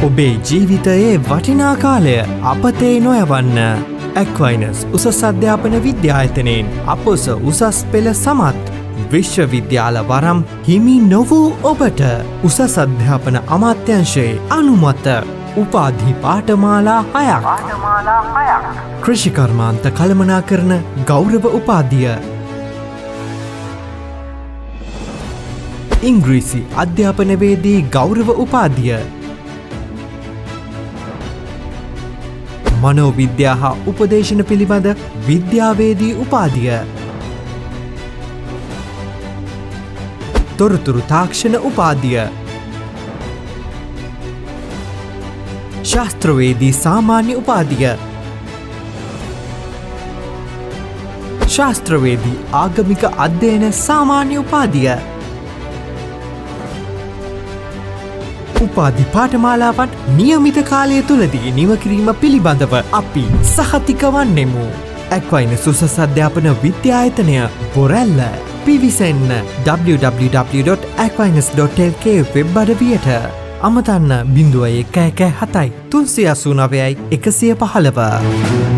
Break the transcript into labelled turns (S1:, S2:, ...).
S1: ඔබේ ජීවිතයේ වටිනා කාලය අපතේ නොයවන්න. ඇක්වයිනස් උසස් අධ්‍යාපන විද්‍යායතනයෙන් අපොස උසස් පෙළ සමත්. විශ්වවිද්‍යාල වරම් හිමි නොවූ ඔබට උසස් අධ්‍යාපන අමාත්‍යංශයේ අනුමත උපාධි පාඨමාලා 6ක්. කෘෂිකර්මාන්ත කළමනාකරන ගෞරව උපාධිය. ඉංග්‍රීසි අධ්‍යාපනවේදී ගෞරව උපාධිය. මනෝවිද්‍යා හා උපදේශන පිළිබඳ විද්‍යාවේදී උපාධිය. තොරතුරු තාක්ෂණ උපාධිය. ශාස්ත්‍රවේදී සාමාන්‍ය උපාධිය. ශාස්ත්‍රවේදී ආගමික අධ්‍යයන සාමාන්‍ය උපාධිය. උපාධි පාඨමාලාවන් නියමිත කාලය තුළදී නිම කිරීම පිළිබඳව අපි සහතික වන්නෙමු. ඇක්වයිනස් උසස් අධ්‍යාපන විද්‍යායතනය බොරැල්ල. පිවිසෙන්න www.aquinas.lk web අඩවියට. අමතන්න 0117 389 115.